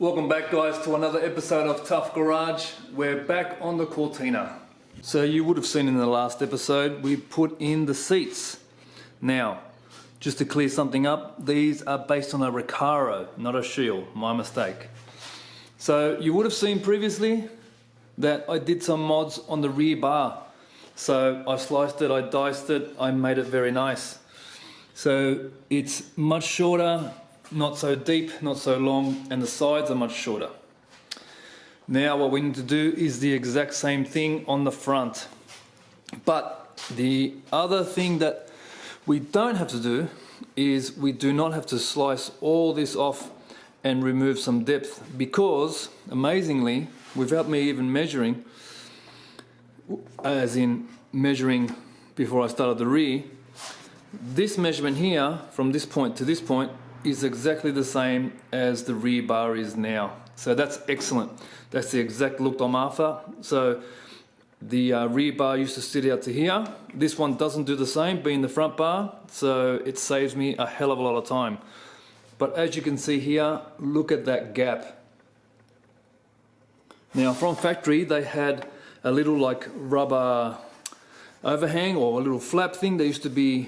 Welcome back guys to another episode of Tough Garage. We're back on the Cortina. So you would have seen in the last episode we put in the seats. Now, just to clear something up, these are based on a Recaro, not a Shield, my mistake. So you would have seen previously that I did some mods on the rear bar. So I sliced it, I diced it, I made it very nice. So it's much shorter, not so deep, not so long, and the sides are much shorter. Now what we need to do is the exact same thing on the front. But the other thing that we don't have to do is we do not have to slice all this off and remove some depth, because amazingly, without me even measuring, as in measuring before I started the rear, this measurement here from this point to this point is exactly the same as the rear bar is now. So that's excellent. That's the exact look I'm after. So the rear bar used to sit out to here. This one doesn't do the same, being the front bar, so it saves me a hell of a lot of time. But as you can see here, look at that gap. Now from factory they had a little like rubber overhang or a little flap thing that used to be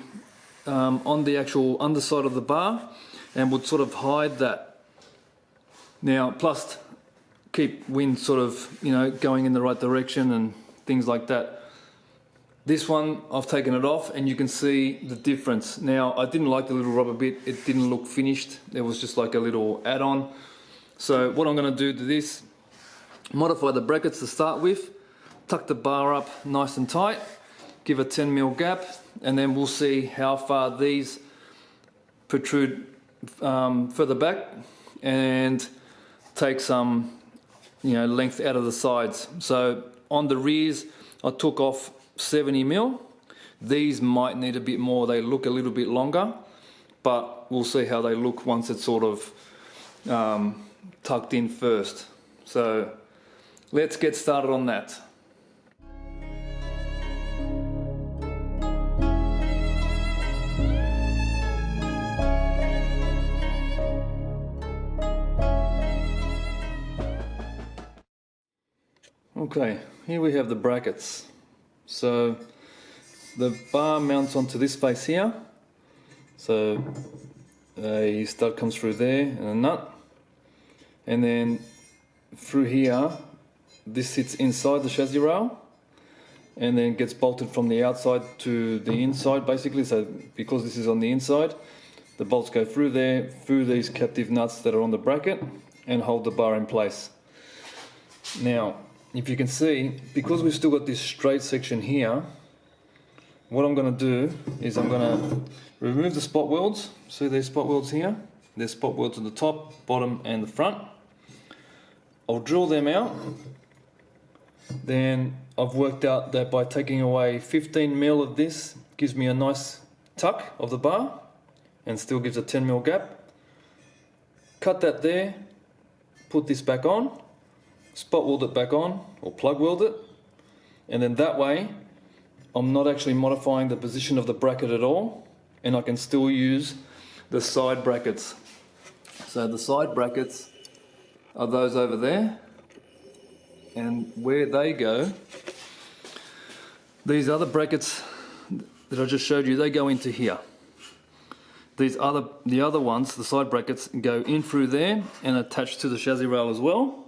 on the actual underside of the bar and would sort of hide that. Now plus keep wind sort of, you know, going in the right direction and things like that. This one I've taken it off and you can see the difference. Now I didn't like the little rubber bit, it didn't look finished, it was just like a little add-on. So what I'm going to do to this, modify the brackets to start with, tuck the bar up nice and tight, give a 10mm gap, and then we'll see how far these protrude further back and take some, you know, length out of the sides. So on the rears I took off 70mm. These might need a bit more, they look a little bit longer, but we'll see how they look once it's sort of tucked in first. So let's get started on that. Okay, here we have the brackets. So the bar mounts onto this face here. So a stud comes through there and a nut. And then through here, this sits inside the chassis rail and then gets bolted from the outside to the inside basically. So because this is on the inside, the bolts go through there, through these captive nuts that are on the bracket and hold the bar in place. Now, if you can see, because we've still got this straight section here, what I'm going to do is I'm going to remove the spot welds. See these spot welds here? There's spot welds at the top, bottom and the front. I'll drill them out. Then I've worked out that by taking away 15mm of this gives me a nice tuck of the bar and still gives a 10mm gap. Cut that there, put this back on, spot weld it back on or plug weld it, and then that way I'm not actually modifying the position of the bracket at all, and I can still use the side brackets. So the side brackets are those over there, and where they go, these other brackets that I just showed you, they go into here. The other ones, the side brackets, go in through there and attach to the chassis rail as well,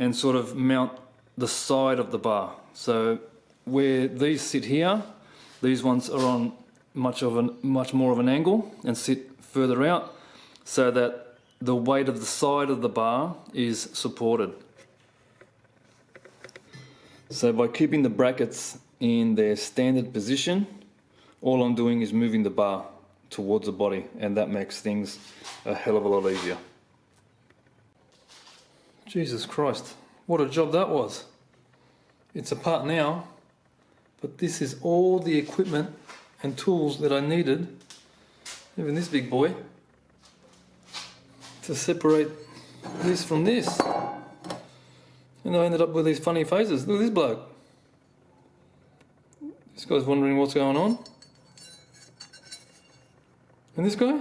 and sort of mount the side of the bar. So where these sit here, these ones are on much more of an angle and sit further out, so that the weight of the side of the bar is supported. So by keeping the brackets in their standard position, all I'm doing is moving the bar towards the body, and that makes things a hell of a lot easier. Jesus Christ, what a job that was. It's apart now, but this is all the equipment and tools that I needed, even this big boy, to separate this from this. And I ended up with these funny faces. Look at this bloke. This guy's wondering what's going on. And this guy?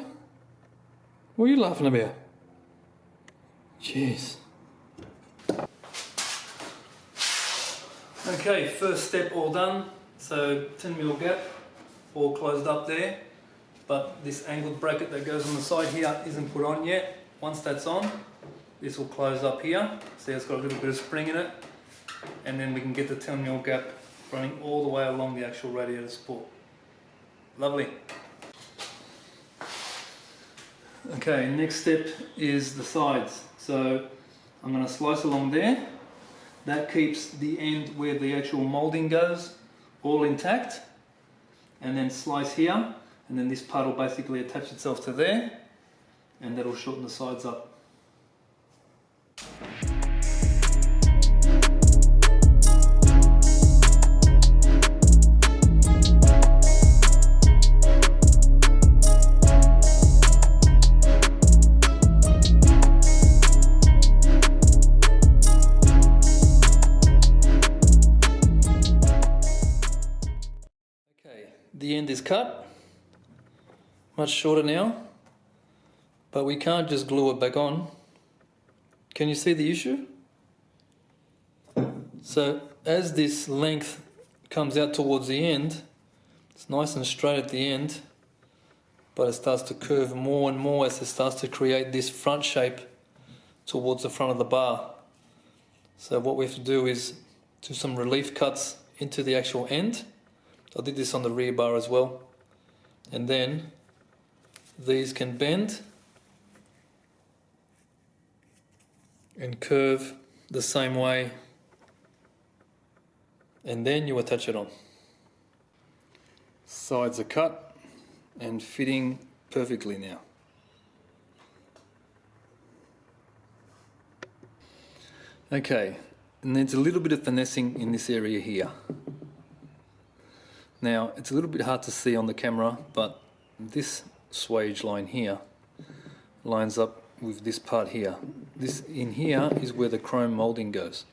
What are you laughing about? Jeez. Okay, first step all done. So 10mm gap, all closed up there. But this angled bracket that goes on the side here isn't put on yet. Once that's on, this will close up here. See, it's got a little bit of spring in it. And then we can get the 10mm gap running all the way along the actual radiator support. Lovely. Okay, next step is the sides. So I'm going to slice along there. That keeps the end where the actual moulding goes all intact. And then slice here. And then this part will basically attach itself to there. And that'll shorten the sides up. The end is cut, much shorter now, but we can't just glue it back on. Can you see the issue? So as this length comes out towards the end, it's nice and straight at the end, but it starts to curve more and more as it starts to create this front shape towards the front of the bar. So what we have to do is do some relief cuts into the actual end. I did this on the rear bar as well. And then these can bend and curve the same way. And then you attach it on. Sides are cut and fitting perfectly now. Okay, and there's a little bit of finessing in this area here. Now, it's a little bit hard to see on the camera, but this swage line here lines up with this part here. This in here is where the chrome moulding goes.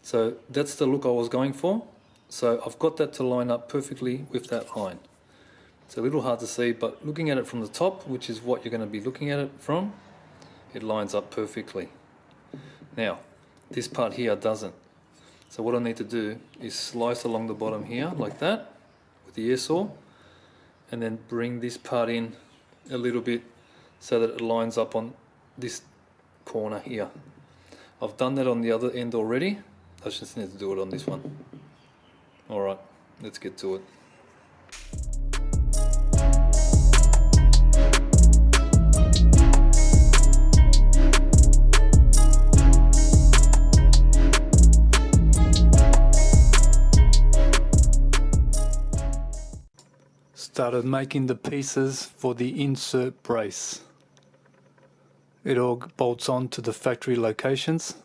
So that's the look I was going for. So I've got that to line up perfectly with that line. It's a little hard to see, but looking at it from the top, which is what you're going to be looking at it from, it lines up perfectly. Now, this part here doesn't. So what I need to do is slice along the bottom here like that with the air saw, and then bring this part in a little bit so that it lines up on this corner here. I've done that on the other end already. I just need to do it on this one. Alright, let's get to it. Started making the pieces for the insert brace. It all bolts on to the factory locations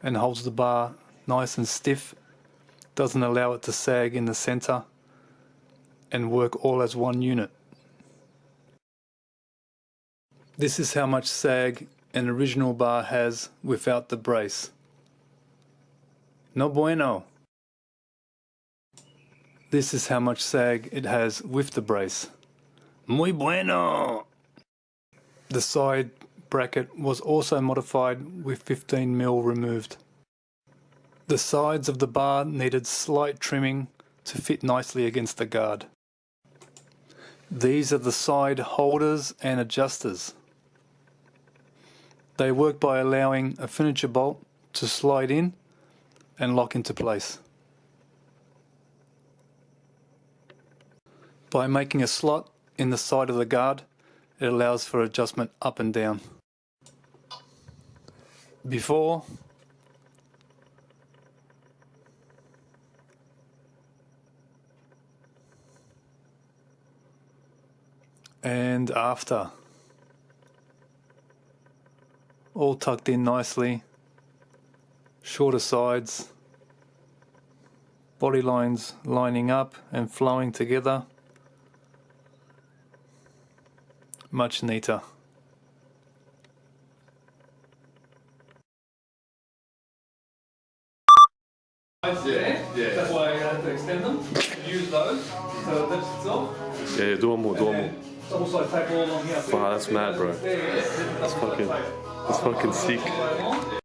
and holds the bar nice and stiff, doesn't allow it to sag in the center, and work all as one unit. This is how much sag an original bar has without the brace. No bueno. This is how much sag it has with the brace. Muy bueno! The side bracket was also modified with 15mm removed. The sides of the bar needed slight trimming to fit nicely against the guard. These are the side holders and adjusters. They work by allowing a furniture bolt to slide in and lock into place. By making a slot in the side of the guard, it allows for adjustment up and down. Before and after. All tucked in nicely, shorter sides, body lines lining up and flowing together. Much neater. Yeah. That's why I had to extend them. Use those so it lifts itself. Yeah, do one more. Also tape all along here. Wow, that's mad, bro. That's fucking... That's fucking sick.